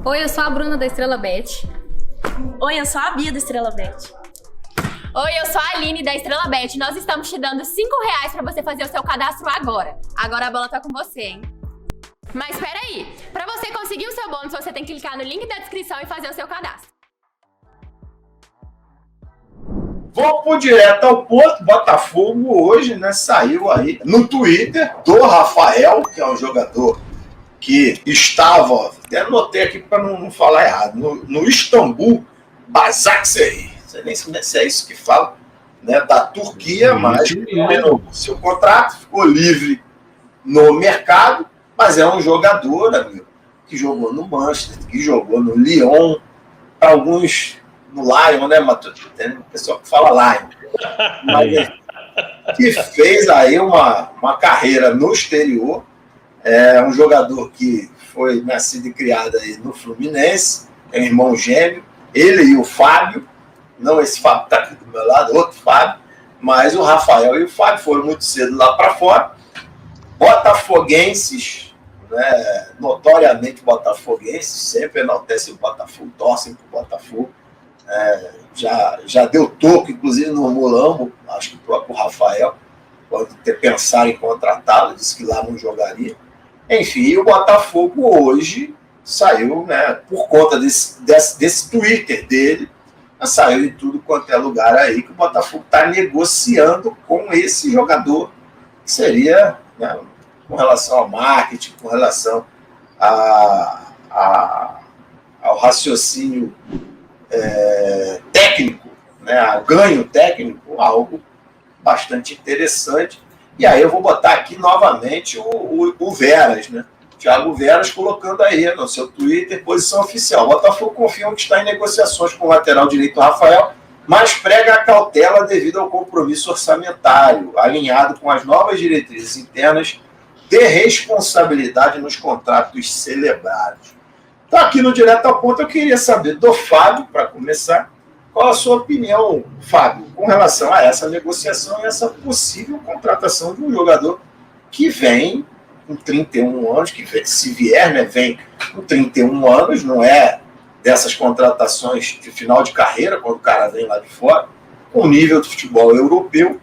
Oi, eu sou a Bruna da Estrela Bet. Oi, eu sou a Bia da Estrela Bet. Oi, eu sou a Aline da Estrela Bet. Nós estamos te dando R$5 para você fazer o seu cadastro agora. Agora a bola tá com você, hein? Mas peraí, para você conseguir o seu bônus, você tem que clicar no link da descrição e fazer o seu cadastro. Vamos direto ao ponto. Botafogo hoje, né, saiu aí no Twitter do Rafael, que é um jogador que estava, até anotei aqui para não falar errado, no Istambul Başakşehir, não sei nem se é isso que fala, né, da Turquia, mas renovou seu contrato, ficou livre no mercado, mas é um jogador, amigo, que jogou no Manchester, que jogou no Lyon, para alguns no Lion, né, Matuto? Tem um pessoal que fala Lion, mas que fez aí uma carreira no exterior. É um jogador que foi nascido e criado aí no Fluminense, é um irmão gêmeo, ele e o Fábio, não esse Fábio está aqui do meu lado, outro Fábio, mas o Rafael e o Fábio foram muito cedo lá para fora. Botafoguenses, né, notoriamente botafoguenses, sempre enaltecem o Botafogo, torcem para o Botafogo. Já deu toco, inclusive no Mulambo, acho que o próprio Rafael, pode ter pensado em contratá-lo, disse que lá não jogaria. Enfim, o Botafogo hoje saiu, né, por conta desse Twitter dele, saiu em tudo quanto é lugar aí que o Botafogo está negociando com esse jogador, que seria, né, com relação ao marketing, com relação ao raciocínio técnico, né, ao ganho técnico, algo bastante interessante. E aí eu vou botar aqui novamente o Veras, né? Thiago Veras colocando aí no seu Twitter, posição oficial. O Botafogo confirma que está em negociações com o lateral direito Rafael, mas prega a cautela devido ao compromisso orçamentário, alinhado com as novas diretrizes internas de responsabilidade nos contratos celebrados. Então aqui no Direto ao Ponto eu queria saber do Fábio, para começar, qual a sua opinião, Fábio, com relação a essa negociação e essa possível contratação de um jogador que vem com 31 anos, que vem, se vier, né, vem com 31 anos, não é dessas contratações de final de carreira, quando o cara vem lá de fora, com nível de futebol europeu,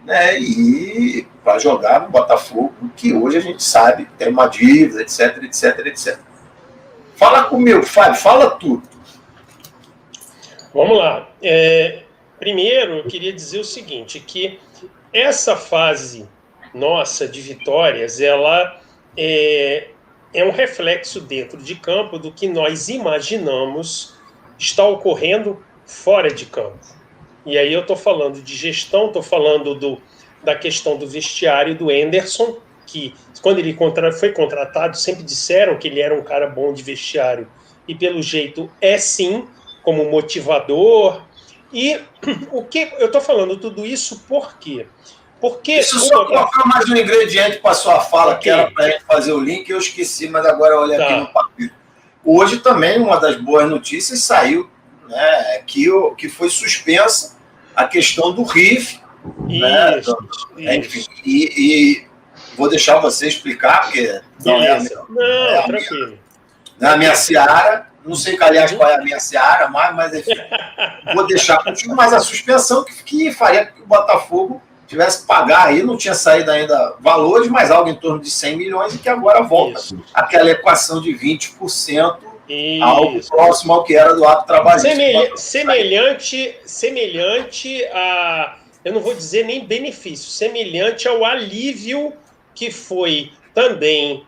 né, e para jogar no Botafogo, que hoje a gente sabe que tem uma dívida, etc, etc, etc. Fala comigo, Fábio, fala tudo. Vamos lá. Primeiro, eu queria dizer o seguinte, que essa fase nossa de vitórias, ela é um reflexo dentro de campo do que nós imaginamos está ocorrendo fora de campo. E aí eu estou falando de gestão, estou falando da questão do vestiário do Henderson, que quando ele foi contratado, sempre disseram que ele era um cara bom de vestiário, e pelo jeito é sim, como motivador. E o que eu estou falando tudo isso por quê? Porque isso só colocar mais um ingrediente para a sua fala, okay, que era para a gente fazer o link, eu esqueci, mas agora eu olhei aqui no papel. Hoje também uma das boas notícias saiu, né, que foi suspensa a questão do RIF. Isso, né, enfim, e vou deixar você explicar, porque não é a minha seara. Não sei, aliás, qual é a minha seara, mas enfim, vou deixar contigo. Mas a suspensão que faria que o Botafogo tivesse que pagar aí, não tinha saído ainda valores, mas algo em torno de 100 milhões, e que agora volta aquela equação de 20%, algo próximo ao que era do ato trabalhista. Semelhante a, eu não vou dizer nem benefício, semelhante ao alívio que foi também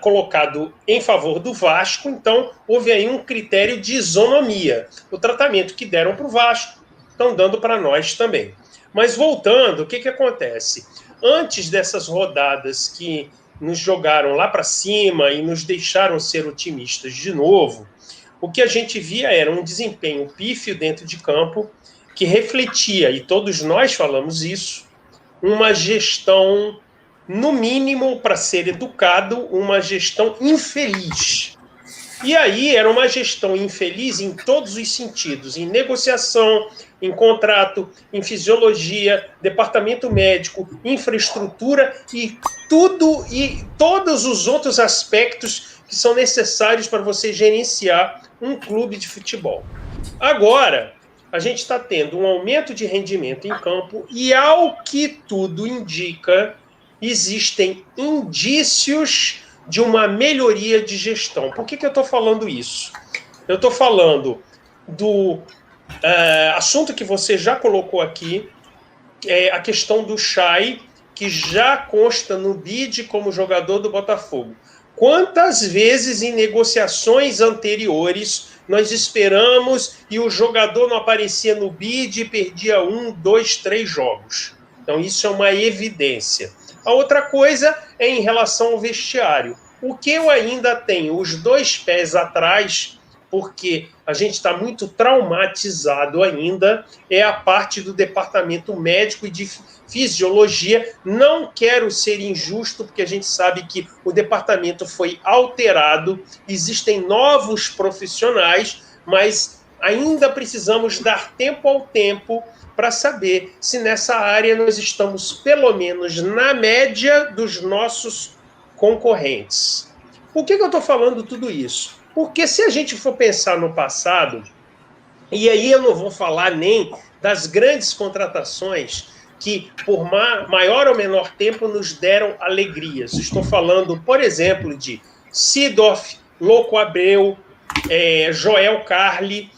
colocado em favor do Vasco. Então houve aí um critério de isonomia. O tratamento que deram para o Vasco estão dando para nós também. Mas voltando, o que acontece? Antes dessas rodadas que nos jogaram lá para cima e nos deixaram ser otimistas de novo, o que a gente via era um desempenho pífio dentro de campo que refletia, e todos nós falamos isso, uma gestão, no mínimo, para ser educado, uma gestão infeliz. E aí era uma gestão infeliz em todos os sentidos, em negociação, em contrato, em fisiologia, departamento médico, infraestrutura e tudo e todos os outros aspectos que são necessários para você gerenciar um clube de futebol. Agora, a gente está tendo um aumento de rendimento em campo e, ao que tudo indica, existem indícios de uma melhoria de gestão. Por que eu estou falando isso? Eu estou falando do assunto que você já colocou aqui, a questão do Chay, que já consta no bid como jogador do Botafogo. Quantas vezes em negociações anteriores nós esperamos e o jogador não aparecia no bid e perdia 1, 2, 3 jogos? Então isso é uma evidência. A outra coisa é em relação ao vestiário. O que eu ainda tenho os 2 pés atrás, porque a gente está muito traumatizado ainda, é a parte do departamento médico e de fisiologia. Não quero ser injusto, porque a gente sabe que o departamento foi alterado, existem novos profissionais, mas ainda precisamos dar tempo ao tempo para saber se nessa área nós estamos, pelo menos, na média dos nossos concorrentes. Por que eu estou falando tudo isso? Porque se a gente for pensar no passado, e aí eu não vou falar nem das grandes contratações que, por maior ou menor tempo, nos deram alegrias. Estou falando, por exemplo, de Seedorf, Louco Abreu, Joel Carli.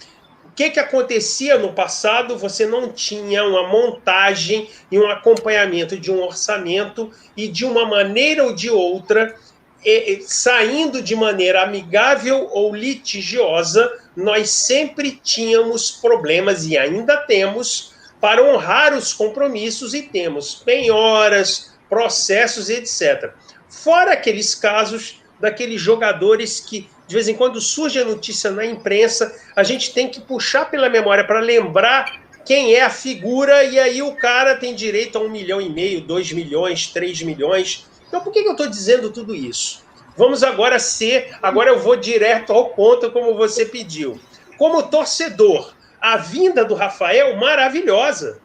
O que acontecia no passado? Você não tinha uma montagem e um acompanhamento de um orçamento e, de uma maneira ou de outra, saindo de maneira amigável ou litigiosa, nós sempre tínhamos problemas, e ainda temos, para honrar os compromissos, e temos penhoras, processos, etc. Fora aqueles casos daqueles jogadores que, de vez em quando, surge a notícia na imprensa, a gente tem que puxar pela memória para lembrar quem é a figura, e aí o cara tem direito a 1,5 milhão, 2 milhões, 3 milhões. Então, por que eu estou dizendo tudo isso? Vamos agora eu vou direto ao ponto, como você pediu. Como torcedor, a vinda do Rafael, maravilhosa,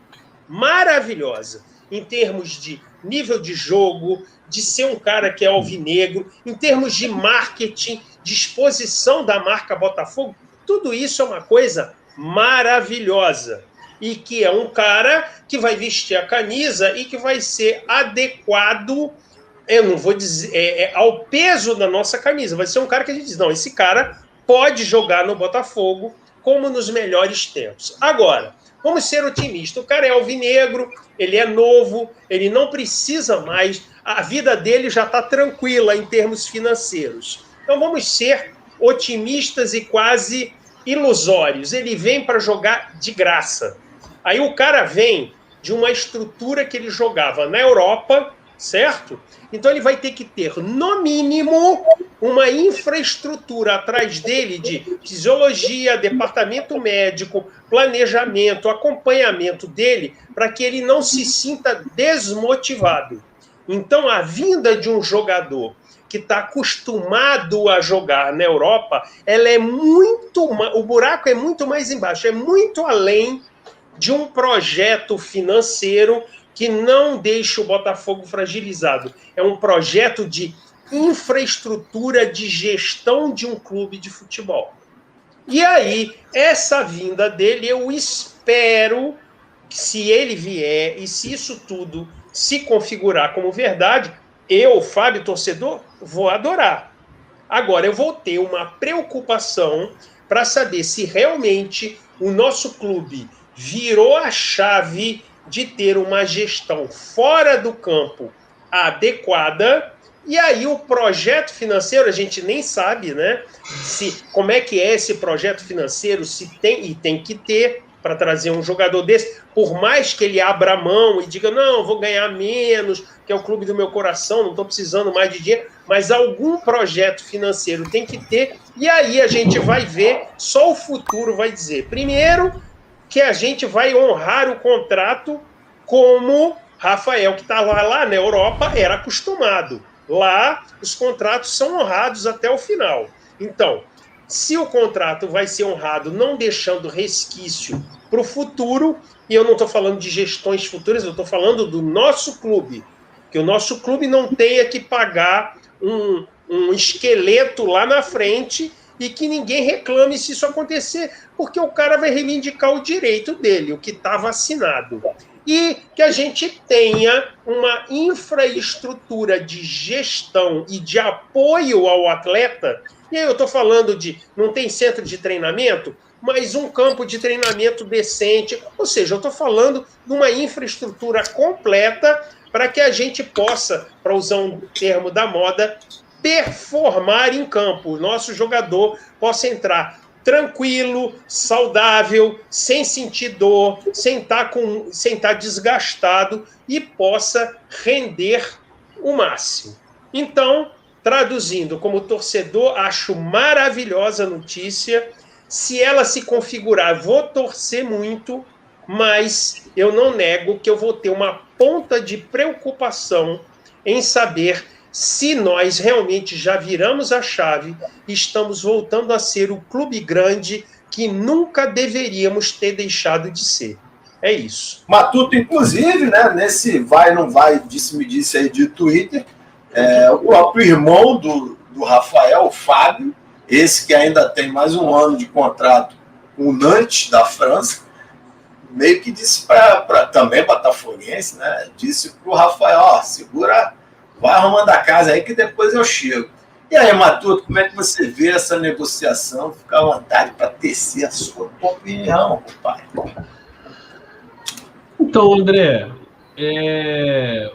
em termos de nível de jogo, de ser um cara que é alvinegro, em termos de marketing, de exposição da marca Botafogo, tudo isso é uma coisa maravilhosa. E que é um cara que vai vestir a camisa e que vai ser adequado, eu não vou dizer, ao peso da nossa camisa. Vai ser um cara que a gente diz, não, esse cara pode jogar no Botafogo como nos melhores tempos. Agora, vamos ser otimistas. O cara é alvinegro, ele é novo, ele não precisa mais, a vida dele já está tranquila em termos financeiros. Então vamos ser otimistas e quase ilusórios. Ele vem para jogar de graça. Aí o cara vem de uma estrutura que ele jogava na Europa, certo? Então ele vai ter que ter, no mínimo, uma infraestrutura atrás dele de fisiologia, departamento médico, planejamento, acompanhamento dele, para que ele não se sinta desmotivado. Então a vinda de um jogador que está acostumado a jogar na Europa, o buraco é muito mais embaixo, é muito além de um projeto financeiro que não deixa o Botafogo fragilizado. É um projeto de infraestrutura de gestão de um clube de futebol. E aí, essa vinda dele, eu espero que, se ele vier e se isso tudo se configurar como verdade, eu, Fábio, torcedor, vou adorar. Agora, eu vou ter uma preocupação para saber se realmente o nosso clube virou a chave de ter uma gestão fora do campo adequada, e aí o projeto financeiro, a gente nem sabe, né? Como é que é esse projeto financeiro, se tem, e tem que ter, para trazer um jogador desse, por mais que ele abra a mão e diga, não, vou ganhar menos, que é o clube do meu coração, não estou precisando mais de dinheiro, mas algum projeto financeiro tem que ter, e aí a gente vai ver, só o futuro vai dizer. Primeiro, que a gente vai honrar o contrato como Rafael, que estava lá na Europa, era acostumado. Lá, os contratos são honrados até o final. Então, se o contrato vai ser honrado, não deixando resquício para o futuro, e eu não estou falando de gestões futuras, eu estou falando do nosso clube, que o nosso clube não tenha que pagar um esqueleto lá na frente e que ninguém reclame se isso acontecer, porque o cara vai reivindicar o direito dele, o que estava assinado. E que a gente tenha uma infraestrutura de gestão e de apoio ao atleta. E aí eu estou falando de, não tem centro de treinamento, mas um campo de treinamento decente. Ou seja, eu estou falando de uma infraestrutura completa para que a gente possa, para usar um termo da moda, performar em campo. O nosso jogador possa entrar tranquilo, saudável, sem sentir dor, sem estar desgastado e possa render o máximo. Então, traduzindo, como torcedor, acho maravilhosa a notícia. Se ela se configurar, vou torcer muito, mas eu não nego que eu vou ter uma ponta de preocupação em saber se nós realmente já viramos a chave e estamos voltando a ser o clube grande que nunca deveríamos ter deixado de ser. É isso. Matuto, inclusive, né, nesse vai não vai, disse-me-disse aí de Twitter, o próprio irmão do Rafael, o Fábio, esse que ainda tem mais um ano de contrato com o Nantes, da França, meio que disse também botafoguense, né, disse para o Rafael, ó, segura, vai arrumando a casa aí que depois eu chego. E aí, Matuto, como é que você vê essa negociação? Fica à vontade para tecer a sua opinião, pai. Então, André,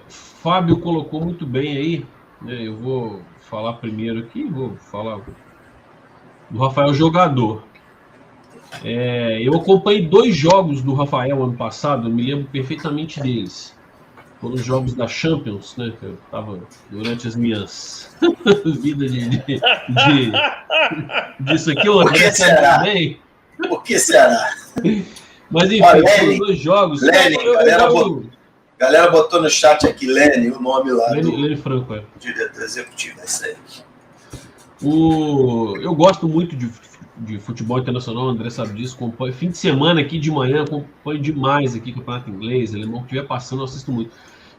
Fábio colocou muito bem aí, né? Eu vou falar primeiro aqui, vou falar do Rafael jogador. Eu acompanhei 2 jogos do Rafael ano passado, eu me lembro perfeitamente deles. Foram os jogos da Champions, né? Que eu estava durante as minhas vidas disso aqui, o André também. Por que será? Mas enfim, foram 2 jogos. Galera botou no chat aqui, Lene, o nome lá Lene Franco, diretor executivo, é isso aí. Eu gosto muito de futebol internacional, o André sabe disso, acompanho fim de semana aqui de manhã, acompanho demais aqui campeonato inglês, alemão, que estiver passando, eu assisto muito.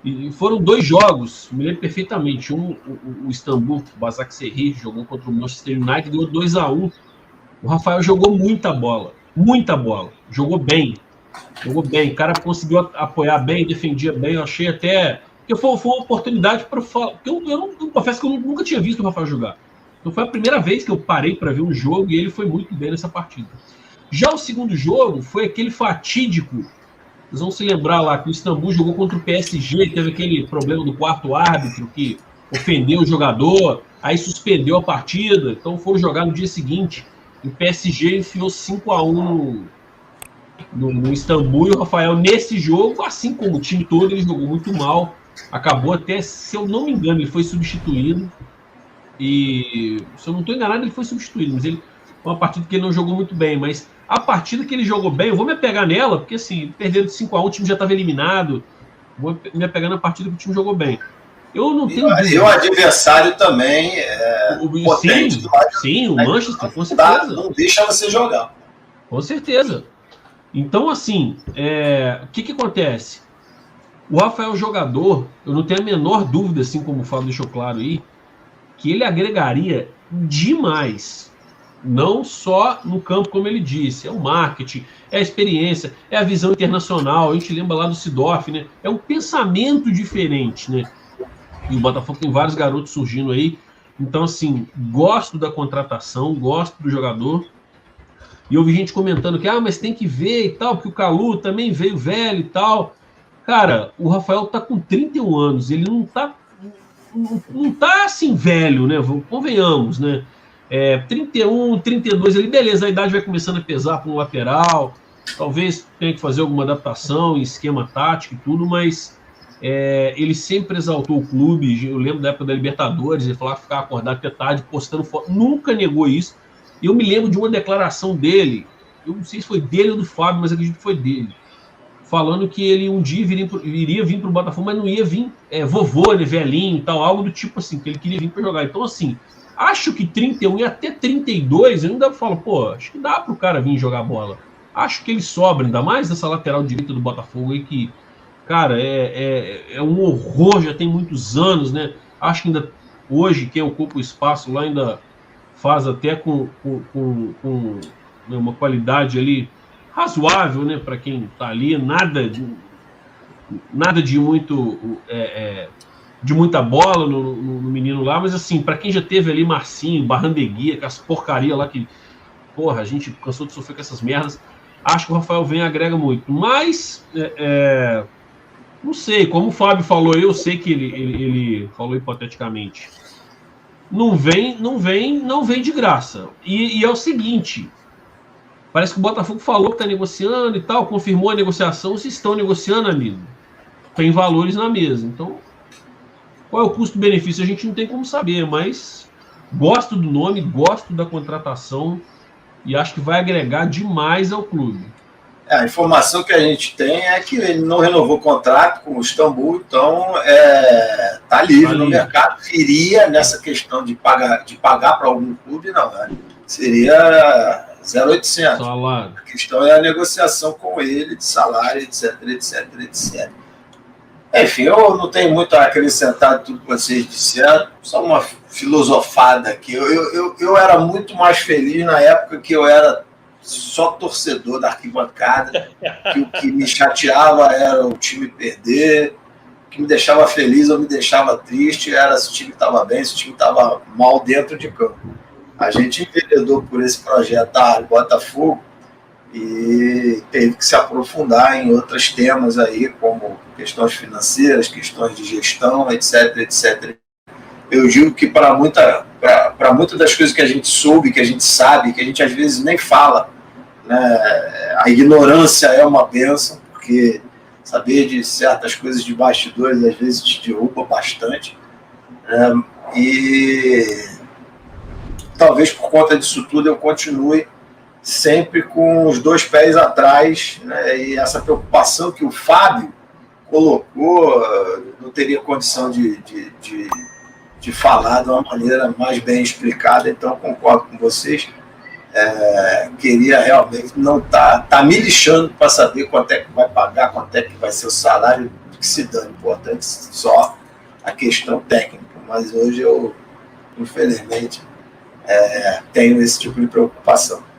E foram 2 jogos, me lembro perfeitamente. O Istambul, o Başakşehir, jogou contra o Manchester United, deu 2-1. O Rafael jogou muita bola, jogou bem. O cara conseguiu apoiar bem, defendia bem, eu achei até... Porque foi uma oportunidade para falar... Eu confesso que eu nunca tinha visto o Rafael jogar. Então foi a primeira vez que eu parei para ver um jogo e ele foi muito bem nessa partida. Já o segundo jogo foi aquele fatídico. Vocês vão se lembrar lá que o Istambul jogou contra o PSG, teve aquele problema do quarto árbitro que ofendeu o jogador, aí suspendeu a partida, então foram jogar no dia seguinte. E o PSG enfiou 5-1 no Istambul, e o Rafael, nesse jogo, assim como o time todo, ele jogou muito mal. Acabou até, se eu não me engano, ele foi substituído. E, se eu não estou enganado, ele foi substituído, mas ele foi uma partida que ele não jogou muito bem. Mas a partida que ele jogou bem, eu vou me apegar nela, porque assim, perdendo de 5-1, o time já estava eliminado. Vou me apegar na partida que o time jogou bem. Eu não tenho dúvida. E o adversário também potente. Sim, o Manchester, com certeza. Não deixa você jogar. Com certeza. Então, assim, o que acontece? O Rafael jogador, eu não tenho a menor dúvida, assim como o Fábio deixou claro aí, que ele agregaria demais. Não só no campo, como ele disse, é o marketing, é a experiência, é a visão internacional, a gente lembra lá do Seedorf, né? É um pensamento diferente, né? E o Botafogo tem vários garotos surgindo aí. Então, assim, gosto da contratação, gosto do jogador. E eu vi gente comentando que, mas tem que ver e tal, porque o Calu também veio velho e tal. Cara, o Rafael tá com 31 anos, ele não tá assim velho, né? Convenhamos, né? 31, 32, ali, beleza, a idade vai começando a pesar para um lateral, talvez tenha que fazer alguma adaptação em esquema tático e tudo, mas ele sempre exaltou o clube. Eu lembro da época da Libertadores, ele falava que ficava acordado até tarde, postando foto, nunca negou isso. Eu me lembro de uma declaração dele, eu não sei se foi dele ou do Fábio, mas acredito que foi dele, falando que ele um dia iria vir para o Botafogo, mas não ia vir vovô, né, velhinho e tal, algo do tipo assim, que ele queria vir para jogar. Então, assim, Acho que 31 e até 32, eu ainda falo, pô, acho que dá pro cara vir jogar bola. Acho que ele sobra, ainda mais nessa lateral direita do Botafogo aí, que, cara, é um horror, já tem muitos anos, né? Acho que ainda hoje quem ocupa o espaço lá ainda faz até com né, uma qualidade ali razoável, né, para quem tá ali, nada de muito de muita bola no menino lá, mas assim, para quem já teve ali Marcinho, Barrandeguia, com as porcaria lá que, porra, a gente cansou de sofrer com essas merdas, acho que o Rafael Veiga agrega muito, mas não sei, como o Fábio falou, eu sei que ele falou hipoteticamente, não vem de graça, e é o seguinte, parece que o Botafogo falou que está negociando e tal, confirmou a negociação, se estão negociando, amigo, tem valores na mesa, então qual é o custo-benefício? A gente não tem como saber, mas gosto do nome, gosto da contratação e acho que vai agregar demais ao clube. A informação que a gente tem é que ele não renovou o contrato com o Istambul, então tá livre no mercado. Viria nessa questão de pagar para algum clube, não, né? Seria 0,800. Salário. A questão é a negociação com ele, de salário, etc, etc, etc. Enfim, eu não tenho muito a acrescentar de tudo que vocês disseram, só uma filosofada aqui. Eu era muito mais feliz na época que eu era só torcedor da arquibancada, que o que me chateava era o time perder, o que me deixava feliz ou me deixava triste era se o time estava bem, se o time estava mal dentro de campo. A gente enveredou por esse projeto da Botafogo e teve que se aprofundar em outros temas aí, como questões financeiras, questões de gestão, etc, etc. Eu digo que para muitas das coisas que a gente soube, que a gente sabe, que a gente às vezes nem fala, né, a ignorância é uma bênção, porque saber de certas coisas de bastidores às vezes te derruba bastante, né, e talvez por conta disso tudo eu continue sempre com os dois pés atrás, né, e essa preocupação que o Fábio colocou, não teria condição de falar de uma maneira mais bem explicada, então concordo com vocês. Queria realmente não tá me lixando para saber quanto é que vai pagar, quanto é que vai ser o salário, que se dane, importante só a questão técnica, mas hoje eu, infelizmente, tenho esse tipo de preocupação.